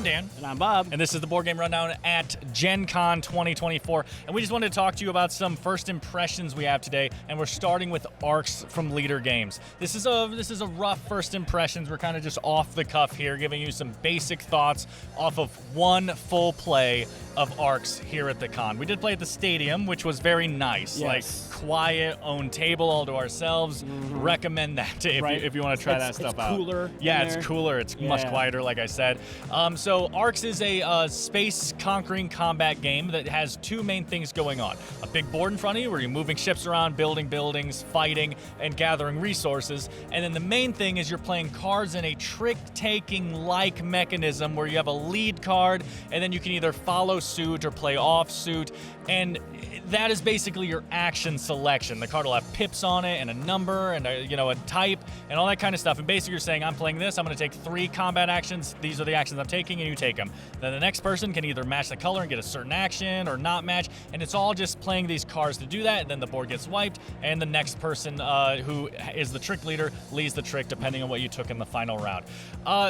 I'm Dan. And I'm Bob. And this is the Board Game Rundown at Gen Con 2024. And we just wanted to talk to you about some first impressions we have today. And we're starting with Arcs from Leader Games. This is a rough first impressions. We're kind of just off the cuff here, giving you some basic thoughts off of one full play of Arcs here at the con. We did play at the stadium, which was very nice. Yes. Like quiet, own table all to ourselves. Recommend that if you want to try that stuff out. It's cooler. Yeah, it's cooler. It's much quieter, like I said. So Arcs is a space conquering combat game that has two main things going on. A big board in front of you where you're moving ships around, building buildings, fighting, and gathering resources. And then the main thing is you're playing cards in a trick-taking like mechanism where you have a lead card, and then you can either follow suit or play off suit. And that is basically your action selection. The card will have pips on it and a number and a type and all that kind of stuff. And basically you're saying, I'm playing this, I'm going to take 3 combat actions. These are the actions I'm taking, and you take them. Then the next person can either match the color and get a certain action or not match. And it's all just playing these cards to do that. And then the board gets wiped, and the next person who is the trick leader leads the trick depending on what you took in the final round.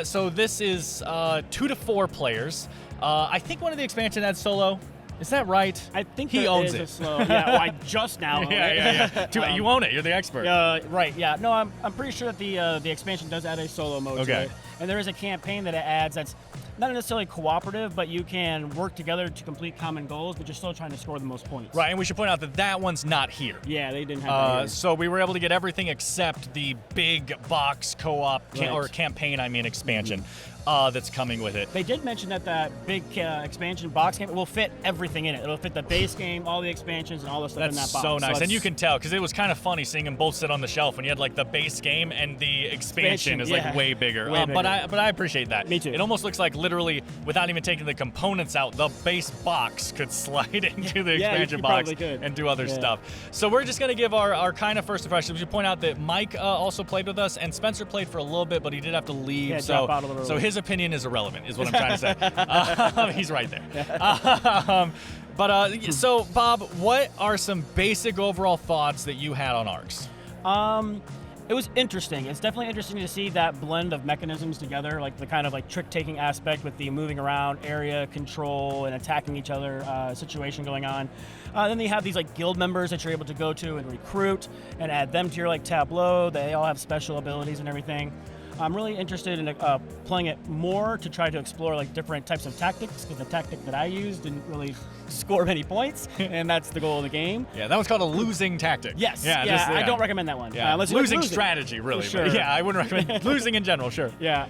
So this is 2 to 4 players. I think one of the expansions had solo. Is that right? I think he owns it. I just now. Yeah. You own it. You're the expert. Right. Yeah. No, I'm pretty sure that the expansion does add a solo mode to it, and there is a campaign that it adds that's not necessarily cooperative, but you can work together to complete common goals, but you're still trying to score the most points. Right, and we should point out that one's not here. Yeah, they didn't have that here. So we were able to get everything except the big box co-op or campaign, expansion. That's coming with it. They did mention that big expansion box game will fit everything in it. It'll fit the base game, all the expansions, and all the stuff in that box. That's so nice. And you can tell, because it was kind of funny seeing them both sit on the shelf when you had like the base game and the expansion is like way bigger. But I appreciate that. Me too. It almost looks like literally, without even taking the components out, the base box could slide into the expansion box and do other stuff. So we're just going to give our kind of first impressions. We should point out that Mike also played with us, and Spencer played for a little bit, but he did have to leave. So his opinion is irrelevant, is what I'm trying to say. He's right there. So Bob, what are some basic overall thoughts that you had on Arcs? It was interesting. It's definitely interesting to see that blend of mechanisms together, like the kind of like trick-taking aspect with the moving around, area control, and attacking each other situation going on. Then you have these like guild members that you're able to go to and recruit and add them to your like tableau. They all have special abilities and everything. I'm really interested in playing it more to try to explore like different types of tactics, because the tactic that I used didn't really score many points, and that's the goal of the game. Yeah, that one's called a losing tactic. Yes. I don't recommend that one. Yeah. Losing strategy, really. Sure. Yeah, I wouldn't recommend losing in general, sure. Yeah.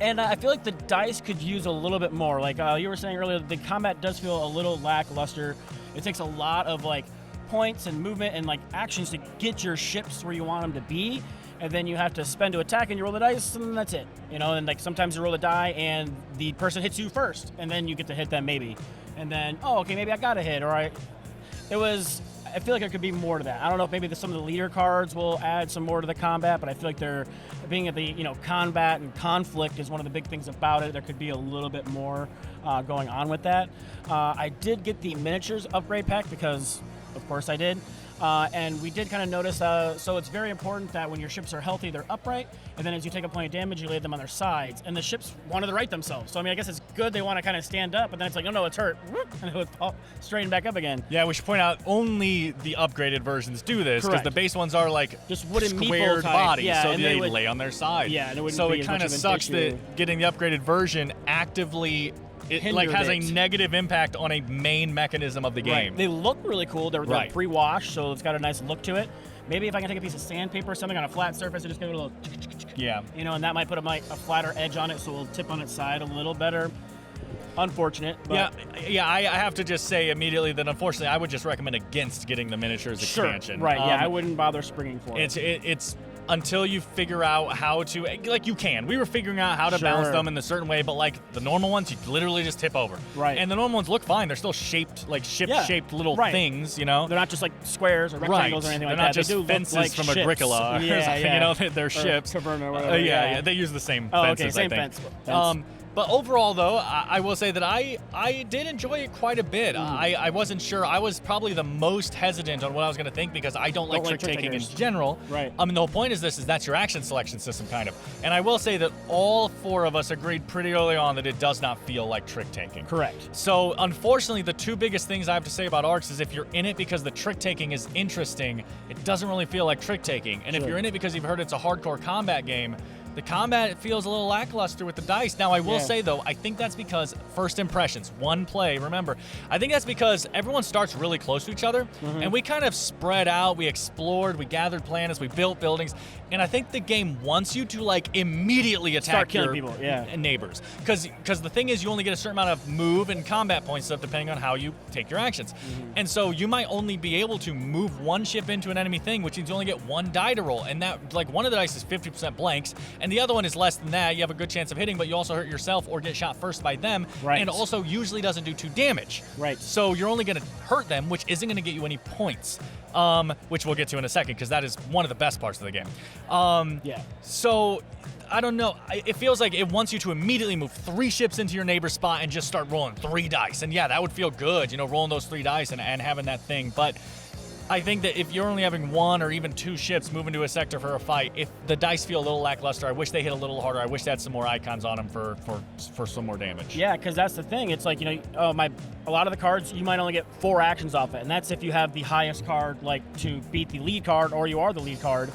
And I feel like the dice could use a little bit more. Like you were saying earlier, the combat does feel a little lackluster. It takes a lot of like points and movement and like actions to get your ships where you want them to be. And then you have to spend to attack, and you roll the dice, and that's it. And like sometimes you roll the die, and the person hits you first, and then you get to hit them maybe. And then, maybe I got a hit, I feel like there could be more to that. I don't know if maybe some of the leader cards will add some more to the combat, but I feel like they're being at the combat and conflict is one of the big things about it. There could be a little bit more going on with that. I did get the miniatures upgrade pack because, of course, I did. And we did kind of notice, so it's very important that when your ships are healthy, they're upright, and then as you take a point of damage, you lay them on their sides. And the ships wanted to right themselves. So, I guess it's good they want to kind of stand up, but then it's like, no, it's hurt. And it would straighten back up again. Yeah, we should point out only the upgraded versions do this, because the base ones are like just wooden squared bodies, so they would lay on their side. Yeah, and it wouldn't so be it kind of sucks that getting the upgraded version actively has a negative impact on a main mechanism of the game. Right. They look really cool. They're pre-washed, so it's got a nice look to it. Maybe if I can take a piece of sandpaper or something on a flat surface and just give it a little, and that might put a flatter edge on it, so it'll tip on its side a little better. Unfortunate. But I have to just say immediately that unfortunately I would just recommend against getting the miniatures expansion. Right. I wouldn't bother springing for it. It's until you figure out how to, like you can. We were figuring out how to balance them in a certain way, but like the normal ones, you literally just tip over. Right. And the normal ones look fine. They're still shaped, like ship-shaped little things, They're not just like squares or rectangles or anything like that. They're not just fences like from Agricola or something, they're ships. Or whatever. They use the same fences, same I think. fence. But overall, though, I will say that I did enjoy it quite a bit. I wasn't sure. I was probably the most hesitant on what I was going to think because I don't like trick-taking in general. Right. I mean, the whole point is that's your action selection system, kind of. And I will say that all 4 of us agreed pretty early on that it does not feel like trick-taking. Correct. So, unfortunately, the 2 biggest things I have to say about Arcs is if you're in it because the trick-taking is interesting, it doesn't really feel like trick-taking. And if you're in it because you've heard it's a hardcore combat game, the combat feels a little lackluster with the dice. Now, I will say, though, I think that's because first impressions, one play, remember, I think that's because everyone starts really close to each other, and we kind of spread out, we explored, we gathered planets, we built buildings, and I think the game wants you to, like, immediately attack your people, neighbors. Because the thing is, you only get a certain amount of move and combat points stuff depending on how you take your actions. And so you might only be able to move 1 ship into an enemy thing, which means you only get 1 die to roll, and that, like, one of the dice is 50% blanks, and the other one is less than that. You have a good chance of hitting, but you also hurt yourself or get shot first by them, and also usually doesn't do 2 damage. Right. So you're only going to hurt them, which isn't going to get you any points, which we'll get to in a second, because that is one of the best parts of the game. So, I don't know. It feels like it wants you to immediately move 3 ships into your neighbor's spot and just start rolling 3 dice. And yeah, that would feel good, you know, rolling those 3 dice and having that thing. But I think that if you're only having 1 or even 2 ships move into a sector for a fight, if the dice feel a little lackluster, I wish they hit a little harder. I wish they had some more icons on them for some more damage. Yeah, because that's the thing. It's like, you know, a lot of the cards, you might only get 4 actions off it, and that's if you have the highest card, like, to beat the lead card, or you are the lead card.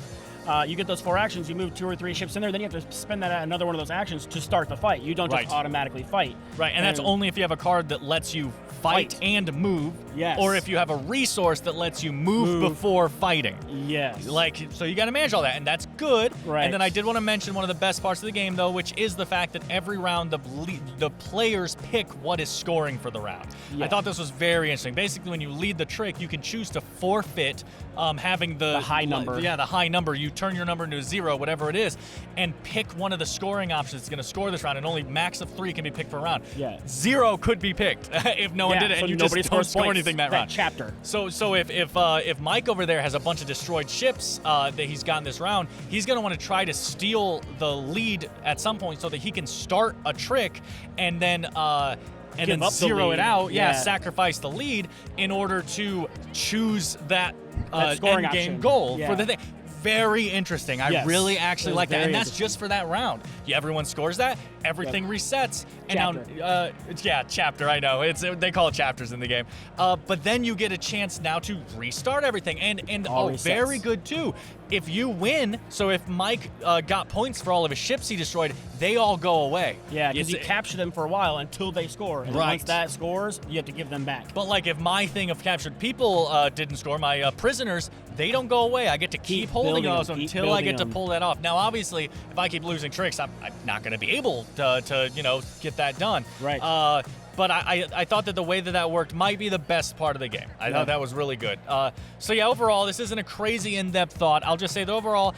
You get those 4 actions, you move 2 or 3 ships in there, then you have to spend that another one of those actions to start the fight. You don't just automatically fight. Right, and that's only if you have a card that lets you fight and move, or if you have a resource that lets you move before fighting. Yes. Like, so you got to manage all that, and that's good. Right. And then I did want to mention one of the best parts of the game, though, which is the fact that every round the players pick what is scoring for the round. I thought this was very interesting. Basically, when you lead the trick, you can choose to forfeit having the high number. Yeah, the high number. You turn your number into a 0, whatever it is, and pick one of the scoring options that's going to score this round, and only max of 3 can be picked per round. Yeah. 0 could be picked if no one did it, so and you nobody just don't score anything that round. Chapter. So if Mike over there has a bunch of destroyed ships that he's got in this round, he's going to want to try to steal the lead at some point so that he can start a trick and then zero it out. Sacrifice the lead in order to choose that scoring end game option. goal for the thing. Very interesting. I really actually like that. And that's just for that round. Everyone scores that, everything resets. And now, chapter, I know. They call it chapters in the game. But then you get a chance now to restart everything. And very good too. If you win, so if Mike got points for all of his ships he destroyed, they all go away. Yeah, because you capture them for a while until they score. And once that scores, you have to give them back. But like if my thing of captured people didn't score, my prisoners, they don't go away. I get to keep holding those until I get to pull that off. Now, obviously, if I keep losing tricks, I'm not going to be able to get that done. Right. But I thought that the way that worked might be the best part of the game. I thought that was really good. So yeah, overall, this isn't a crazy in-depth thought. I'll just say that overall,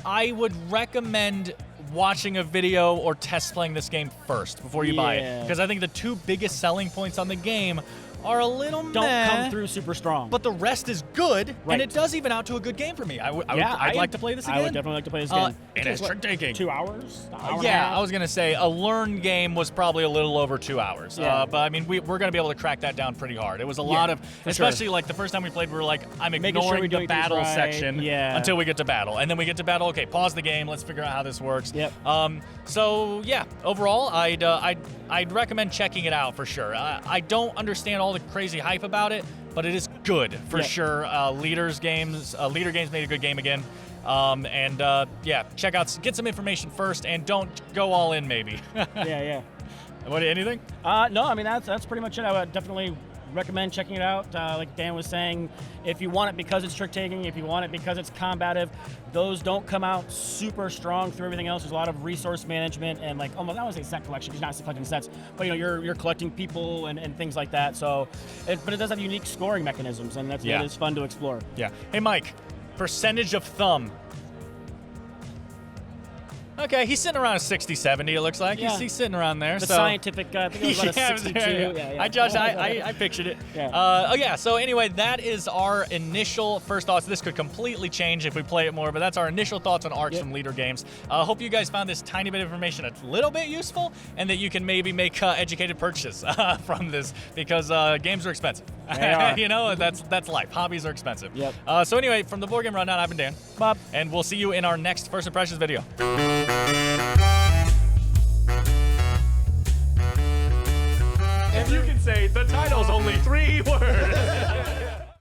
I would recommend watching a video or test playing this game first before you buy it. Because I think the 2 biggest selling points on the game are a little don't come through super strong. But the rest is good, and it does even out to a good game for me. I'd like to play this again. I would definitely like to play this game. And it's trick-taking. 2 hours? I was going to say a learn game was probably a little over 2 hours. But, I mean, we're going to be able to crack that down pretty hard. It was a lot of, especially like the first time we played, we were like, I'm ignoring the battle section until we get to battle. And then we get to battle, okay, pause the game, let's figure out how this works. So, yeah, overall, I'd recommend checking it out for sure. I don't understand all the crazy hype about it, but it is good for sure. Leader Games made a good game again. Check out, get some information first, and don't go all in maybe. Anything? No, I mean that's pretty much it. I would definitely recommend checking it out. Like Dan was saying, if you want it because it's trick-taking, if you want it because it's combative, those don't come out super strong through everything else. There's a lot of resource management and like almost, I don't want to say set collection because you're not collecting sets, but you're collecting people and things like that. So, but it does have unique scoring mechanisms, and it is fun to explore. Yeah. Hey Mike, percentage of thumb. Okay, he's sitting around a 60, 70, it looks like. Yeah. He's sitting around there. The so. scientific guy, I think it was about a 62. Yeah. I pictured it. Yeah. So anyway, that is our initial first thoughts. This could completely change if we play it more, but that's our initial thoughts on Arcs from Leader Games. Hope you guys found this tiny bit of information a little bit useful, and that you can maybe make educated purchases from this, because games are expensive. They are. You know, that's life. Hobbies are expensive. Yep. So anyway, from the Board Game Rundown, I've been Dan. Bob. And we'll see you in our next First Impressions video. If you can say the title's only 3 words.